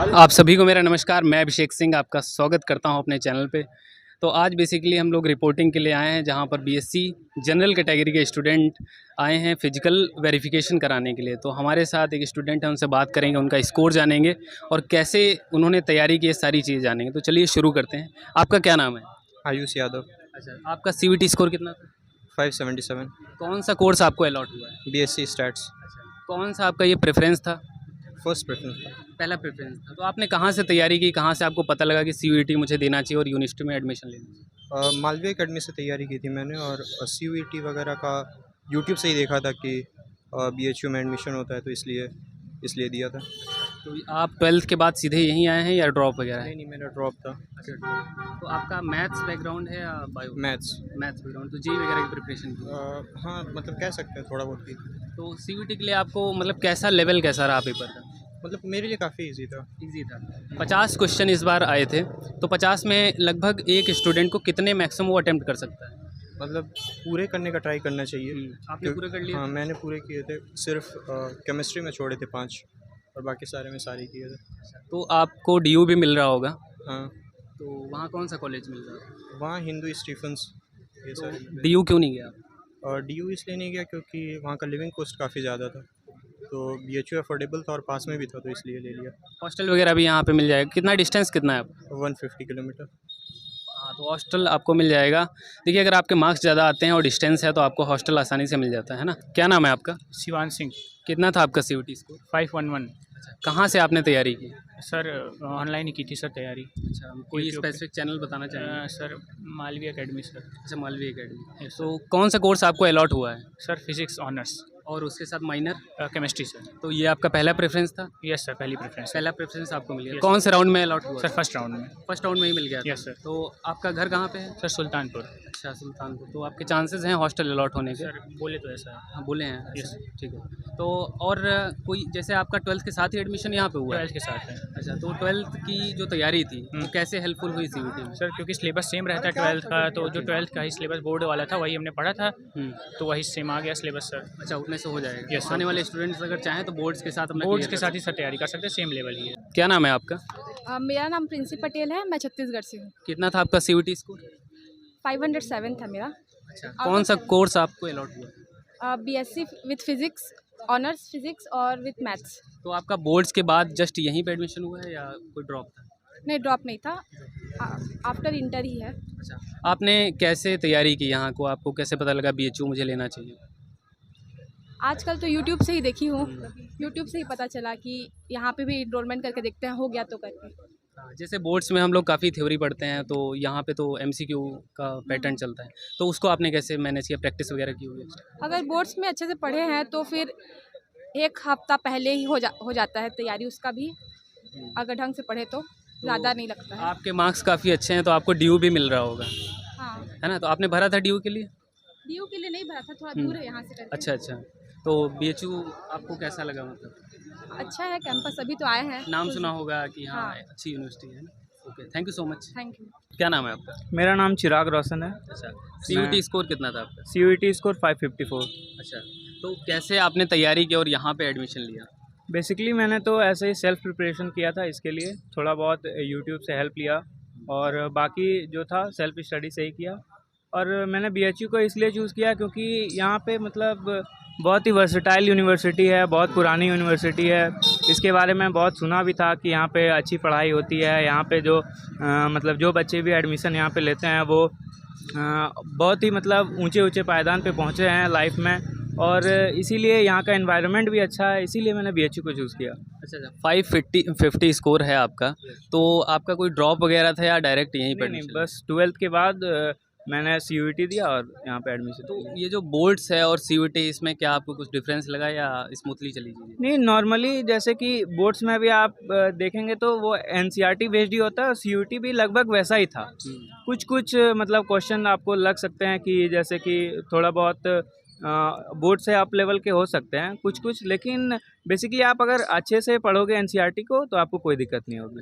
आप सभी को मेरा नमस्कार। मैं अभिषेक सिंह आपका स्वागत करता हूं अपने चैनल पे। तो आज बेसिकली हम लोग रिपोर्टिंग के लिए आए हैं, जहां पर बीएससी जनरल कैटेगरी के स्टूडेंट आए हैं फिजिकल वेरिफिकेशन कराने के लिए। तो हमारे साथ एक स्टूडेंट है, उनसे बात करेंगे, उनका स्कोर जानेंगे और कैसे उन्होंने तैयारी की, ये सारी चीज़ें जानेंगे। तो चलिए शुरू करते हैं। आपका क्या नाम है? आयुष यादव। अच्छा, आपका सीवीटी स्कोर कितना था? 577। कौन सा कोर्स आपको अलॉट हुआ है? BSc stats. अच्छा, कौन सा आपका ये प्रेफरेंस था? फर्स्ट प्रेफरेंस था। पहला प्रेफरेंस था। तो आपने कहाँ से तैयारी की, कहाँ से आपको पता लगा कि सीयूईटी मुझे देना चाहिए और यूनिवर्सिटी में एडमिशन लेना चाहिए? मालवीय अकेडमी से तैयारी की थी मैंने, और सीयूईटी वगैरह का यूट्यूब से ही देखा था कि बीएचयू में एडमिशन होता है, तो इसलिए दिया था। तो आप 12th के बाद सीधे यहीं आए हैं या ड्रॉप वगैरह है? नहीं, मेरा ड्रॉप था। अच्छा, तो आपका मैथ्स बैकग्राउंड है या बायो? मैथ्स। मैथ्स बैकग्राउंड, तो जी वगैरह की प्रिपरेशन की? हाँ, मतलब कह सकते हैं थोड़ा बहुत की। तो सीयूईटी के लिए आपको मतलब कैसा लेवल कैसा रहा पेपर का? मतलब मेरे लिए काफ़ी इजी था। इजी था। 50 क्वेश्चन इस बार आए थे, तो 50 में लगभग एक स्टूडेंट को कितने मैक्सिमम वो अटेम्प्ट कर सकता है? मतलब पूरे करने का ट्राई करना चाहिए। आपने पूरे कर लिए? हाँ, मैंने पूरे किए थे। सिर्फ केमिस्ट्री में छोड़े थे 5, और बाकी सारे में सारे किए थे। तो आपको डीयू भी मिल रहा होगा, हाँ, तो वहाँ कौन सा कॉलेज मिल रहा है? वहाँ हिंदू स्टीफन्स ये तो सारे। डीयू क्यों नहीं गया आप? और डीयू इसलिए नहीं गया क्योंकि वहाँ का लिविंग कॉस्ट काफ़ी ज़्यादा था, तो बीएचयू अफोर्डेबल था और पास में भी था, तो इसलिए ले लिया। हॉस्टल वगैरह भी यहाँ पे मिल जाएगा? कितना डिस्टेंस कितना है आप? 150 किलोमीटर। हाँ, तो हॉस्टल आपको मिल जाएगा। देखिए, अगर आपके मार्क्स ज़्यादा आते हैं और डिस्टेंस है तो आपको हॉस्टल आसानी से मिल जाता है ना। क्या नाम है आपका? शिवान सिंह। कितना था आपका सीयूटी स्कोर? 511। अच्छा, कहाँ से आपने तैयारी की? सर ऑनलाइन ही की थी सर तैयारी। अच्छा, कोई YouTube पे। स्पेसिफिक चैनल बताना चाहेंगे? Sir Malviya academy sir. अच्छा, मालवीय अकेडमी। यस तो कौन सा कोर्स आपको अलॉट हुआ है? Sir physics honours. और उसके साथ माइनर? Chemistry sir. तो ये आपका पहला प्रेफरेंस था? यस सर, पहली प्रेफरेंस। पहला प्रेफरेंस आपको मिल गया। Yes. कौन से राउंड में अलॉट हुआ? सर फर्स्ट राउंड में। फर्स्ट राउंड में ही मिल गया था। Yes sir. तो आपका घर कहाँ पे है? सर सुल्तानपुर। अच्छा, सुल्तानपुर। तो आपके चांसेस हैं हॉस्टल अलॉट होने के? सर बोले तो ऐसा है। हाँ, बोले हैं। Yes. अच्छा, ठीक है। तो और कोई जैसे आपका 12th के साथ ही एडमिशन यहाँ पे हुआ है? 12th के साथ है। अच्छा, तो 12th की जो तैयारी थी वो कैसे हेल्पफुल हुई सीयूटी में? सर क्योंकि सिलेबस सेम रहता है 12th का, तो जो 12th का ही सिलेबस बोर्ड वाला था वही हमने पढ़ा था, तो वही सेम आ गया सिलेबस सर। अच्छा, उतने से हो जाएगा। Yes, sir. आने वाले स्टूडेंट्स अगर चाहें तो बोर्ड्स के साथ अपना बोर्ड्स clear के कर साथ ही सर तैयारी कर सकते हैं, सेम लेवल ही है। सकते। क्या नाम है आपका? मेरा नाम प्रिंसी पटेल है, मैं छत्तीसगढ़ से हूँ। कितना था आपका सीयूटी स्कोर? 507 था मेरा। अच्छा, कौन सा कोर्स आपको अलॉट हुआ? BSc with physics, honours physics और विथ मैथ्स। तो आपका बोर्ड्स के बाद जस्ट यहीं पे एडमिशन हुआ है या कोई ड्रॉप था? नहीं, ड्रॉप नहीं था, आफ्टर इंटर ही है। अच्छा, आपने कैसे तैयारी की यहाँ को? आपको कैसे पता लगा बीएचयू मुझे लेना चाहिए? आजकल तो यूट्यूब से ही देखी हूँ, यूट्यूब से ही पता चला कि यहाँ पे भी इनरोलमेंट करके देखते हैं, हो गया तो करके। हाँ, जैसे बोर्ड्स में हम लोग काफ़ी थ्योरी पढ़ते हैं, तो यहाँ पे तो एमसीक्यू का पैटर्न चलता है, तो उसको आपने कैसे मैनेज किया? प्रैक्टिस वगैरह की होगी? अगर बोर्ड्स में अच्छे से पढ़े हैं तो फिर एक हफ्ता पहले ही हो जाता है तैयारी उसका भी, अगर ढंग से पढ़े तो ज़्यादा नहीं लगता है। आपके मार्क्स काफ़ी अच्छे हैं तो आपको ड्यू भी मिल रहा होगा, हाँ, है ना? तो आपने भरा था ड्यू के लिए? डीयू के लिए नहीं भरा था, थोड़ा दूर है यहाँ से करके। अच्छा अच्छा, तो बीएचयू आपको कैसा लगा? मतलब अच्छा है कैंपस, अभी तो आए हैं। नाम सुना होगा कि हाँ, हाँ। अच्छी यूनिवर्सिटी है ना। Okay, thank you so much. Thank you. क्या नाम है आपका? मेरा नाम चिराग रोशन है। अच्छा, सीयूटी स्कोर कितना था आपका? CUET score 554। अच्छा, तो कैसे आपने तैयारी की और यहाँ पे एडमिशन लिया? बेसिकली मैंने तो ऐसे ही सेल्फ प्रिपरेशन किया था, इसके लिए थोड़ा बहुत यूट्यूब से हेल्प लिया, और बाकी जो था सेल्फ स्टडी से ही किया। और मैंने बीएचयू को इसलिए चूज़ किया क्योंकि यहाँ पे मतलब बहुत ही वर्सटाइल यूनिवर्सिटी है, बहुत पुरानी यूनिवर्सिटी है। इसके बारे में बहुत सुना भी था कि यहाँ पे अच्छी पढ़ाई होती है। यहाँ पे जो मतलब जो बच्चे भी एडमिशन यहाँ पे लेते हैं वो बहुत ही मतलब ऊंचे ऊंचे पायदान पे पहुँचे हैं लाइफ में, और इसीलिए यहाँ का एनवायरनमेंट भी अच्छा है, इसीलिए मैंने बीएचयू को चूज़ किया। अच्छा अच्छा, 550 स्कोर है आपका, तो आपका कोई ड्रॉप वगैरह था या डायरेक्ट यहीं पर? नहीं, बस 12th के बाद मैंने सीयूईटी दिया और यहाँ पे एडमिशन। तो ये जो बोर्ड्स है और सीयूटी, इसमें क्या आपको कुछ डिफरेंस लगा या स्मूथली चली चीज़ें? नहीं, नॉर्मली जैसे कि बोर्ड्स में भी आप देखेंगे तो वो एनसीईआरटी बेस्ड ही होता है, और सीयूटी भी लगभग वैसा ही था। कुछ कुछ मतलब क्वेश्चन आपको लग सकते हैं कि जैसे कि थोड़ा बहुत बोर्ड से अप लेवल के हो सकते हैं कुछ कुछ, लेकिन बेसिकली आप अगर अच्छे से पढ़ोगे एनसीईआरटी को तो आपको कोई दिक्कत नहीं होगी।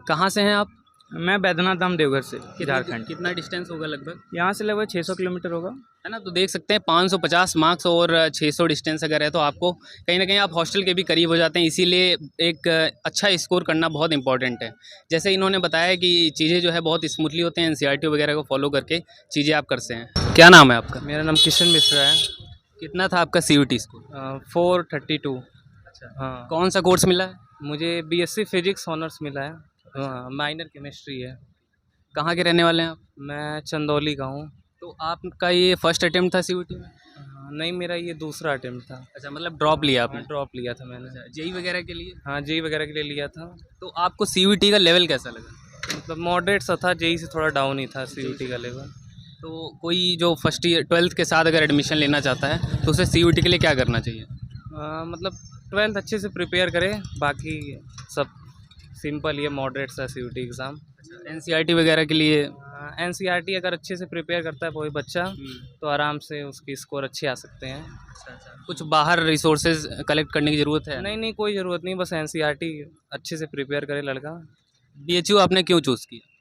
कहाँ से हैं आप? मैं बैद्यनाथ धाम देवघर से, झारखंड। कितना डिस्टेंस होगा लगभग? यहाँ से लगभग 600 किलोमीटर होगा। है ना, तो देख सकते हैं 550 मार्क्स और 600 डिस्टेंस अगर है तो आपको कहीं ना कहीं आप हॉस्टल के भी करीब हो जाते हैं, इसीलिए एक अच्छा स्कोर करना बहुत इंपॉर्टेंट है। जैसे इन्होंने बताया कि चीज़ें जो है बहुत स्मूथली होते हैं, एनसीईआरटी वगैरह को फॉलो करके चीज़ें आप करते हैं। क्या नाम है आपका? मेरा नाम किशन मिश्रा है। कितना था आपका CUT स्कोर? 432। अच्छा, हाँ, कौन सा कोर्स मिला है? मुझे BSc फिजिक्स ऑनर्स मिला है। हाँ, माइनर केमिस्ट्री है। कहाँ के रहने वाले हैं आप? मैं चंदौली का हूँ। तो आपका ये फर्स्ट अटेम्प्ट था CUT में? नहीं, मेरा ये दूसरा अटेम्प्ट था। अच्छा, मतलब ड्रॉप लिया आपने? ड्रॉप लिया था मैंने। जेई वगैरह के लिए? हाँ, जेई वगैरह के लिए लिया था। तो आपको CUT का लेवल कैसा लगा? मतलब मॉडरेट सा था, जेई से थोड़ा डाउन ही था CUT का लेवल। तो कोई जो फर्स्ट ईयर 12th के साथ अगर एडमिशन लेना चाहता है तो उसे CUT के लिए क्या करना चाहिए? मतलब 12th अच्छे से प्रिपेयर करे, बाकी सब सिंपल ये मॉडरेट सा CUT एग्ज़ाम। NCERT वगैरह के लिए? NCERT अगर अच्छे से प्रिपेयर करता है कोई बच्चा तो आराम से उसके स्कोर अच्छे आ सकते हैं। कुछ बाहर रिसोर्सेज कलेक्ट करने की ज़रूरत है? नहीं, कोई ज़रूरत नहीं, बस NCERT अच्छे से प्रिपेयर करे लड़का। BHU आपने क्यों चूज़ किया?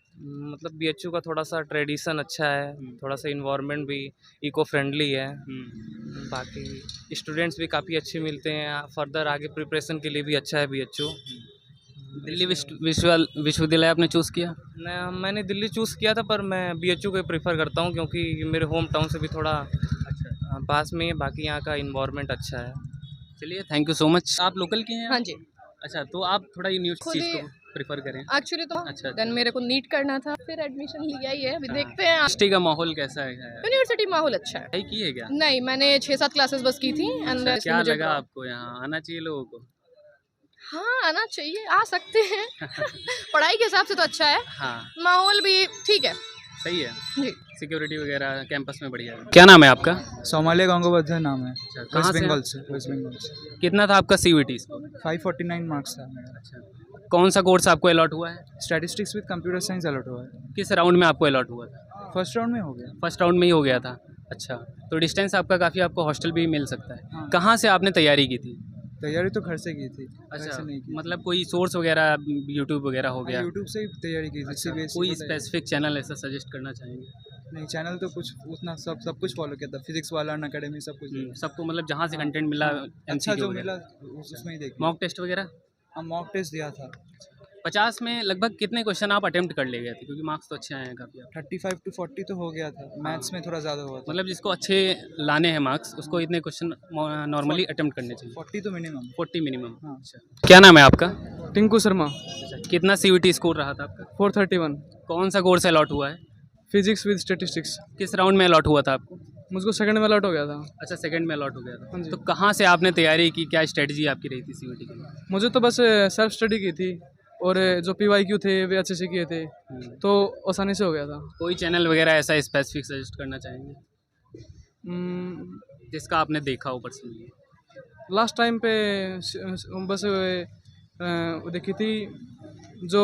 मतलब BHU का थोड़ा सा ट्रेडिशन अच्छा है, थोड़ा सा इन्वायरमेंट भी इको फ्रेंडली है। बाकी स्टूडेंट्स भी काफ़ी अच्छे मिलते हैं, फर्दर आगे प्रिपरेशन के लिए भी अच्छा है BHU। दिल्ली विश्वविद्यालय आपने चूज़ किया? मैंने दिल्ली चूज़ किया था, पर मैं BHU को प्रीफर करता हूँ क्योंकि मेरे होम टाउन से भी थोड़ा पास में है। बाकी यहाँ का इन्वायरमेंट अच्छा है। चलिए, थैंक यू सो मच। आप लोकल के हैं? हाँ जी, अच्छा, तो आप थोड़ा यूनिवर्सिटी खुद चीज़ ही को प्रेफर करें? एक्चुअली तो अच्छा, देन मेरे को नीट करना था, फिर एडमिशन लिया ही है, अभी देखते हैं। यूनिवर्सिटी का माहौल कैसा है? यूनिवर्सिटी माहौल अच्छा है। पढ़ाई की है क्या? नहीं, मैंने 6-7 क्लासेस बस की थी एंड अच्छा, क्या लगा आपको यहाँ आना चाहिए लोगों को? हाँ, आना चाहिए, आ सकते हैं। पढ़ाई के हिसाब से तो अच्छा है, हाँ, माहौल भी ठीक है सही है। जी। सिक्योरिटी वगैरह कैंपस में बढ़िया है। क्या नाम है आपका? सोमालिया गंगोपाध्याय नाम है। कहाँ वेस्ट से? बंगाल से। वेस्ट बंगाल से। कितना था आपका CUT स्कोर? 549 मार्क्स था मेरा। अच्छा, कौन सा कोर्स आपको अलॉट हुआ है? Statistics with computer science allot हुआ है। किस राउंड में आपको अलॉट हुआ था? फर्स्ट राउंड में हो गया। फर्स्ट राउंड में ही हो गया था। अच्छा, तो डिस्टेंस आपका काफ़ी, आपको हॉस्टल भी मिल सकता है। हाँ। कहाँ से आपने तैयारी की थी? तैयारी तो घर से की थी। घर अच्छा, से नहीं की। मतलब कोई सोर्स वगैरह यूट्यूब वगैरह हो गया? यूट्यूब से ही तैयारी की थी। अच्छा, CBSE कोई को तैयारी- स्पेसिफिक चैनल ऐसा सजेस्ट करना चाहेंगे? नहीं, चैनल तो कुछ उतना सब कुछ फॉलो किया था। फिजिक्स वाला, अनअकैडमी, सब कुछ। सबको मतलब जहाँ से कंटेंट मिला अच्छा MCQ जो वगैरह? मिला उसमें ही देखी। मॉक टेस्ट वगैरह? हम मॉक टेस्ट दिया था। 50 में लगभग कितने क्वेश्चन आप अटेम्प्ट कर ले गए थे, क्योंकि मार्क्स तो अच्छे आए हैं काफ़ी आप? 35 to 40 तो हो गया था। मैथ्स में थोड़ा ज़्यादा हुआ था। मतलब जिसको अच्छे लाने हैं मार्क्स, उसको इतने क्वेश्चन नॉर्मली अटेम्प्ट करने चाहिए। 40 तो मिनिमम। 40 मिनिमम। हाँ। अच्छा, क्या नाम है आपका? टिंकू शर्मा। कितना CUT स्कोर रहा था आपका? 431। कौन सा कोर्स अलॉट हुआ है? Physics with statistics. किस राउंड में अलॉट हुआ था आपको? मुझको सेकंड में अलॉट हो गया था। अच्छा, सेकंड में अलॉट हो गया हाँ था। जी। तो कहाँ से आपने तैयारी की, क्या स्ट्रेटजी आपकी रही थी CUT की? मुझे तो बस सेल्फ स्टडी की थी और जो PYQ थे वे अच्छे से किए थे, तो आसानी से हो गया था। कोई चैनल वगैरह ऐसा स्पेसिफिक सजेस्ट करना चाहेंगे जिसका आपने देखा हो पर्सनली? लास्ट टाइम पे बस वो देखी थी जो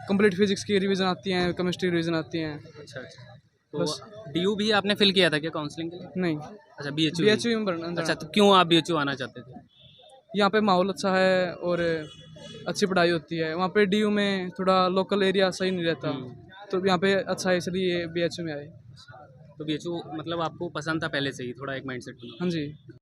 कंप्लीट फिजिक्स की रिवीजन आती हैं, केमिस्ट्री रिवीजन आती हैं। अच्छा, तो DU भी आपने फिल किया था क्या काउंसलिंग के लिए? नहीं, अच्छा, BHU BHU में पढ़ना। अच्छा, तो क्यों आप BHU आना चाहते थे? यहाँ पे माहौल अच्छा है और अच्छी पढ़ाई होती है। वहाँ पे DU में थोड़ा लोकल एरिया सही नहीं रहता, तो यहाँ पे अच्छा है, इसलिए BHU में आए। तो BHU मतलब आपको पसंद था पहले से ही, थोड़ा एक माइंडसेट? हाँ जी।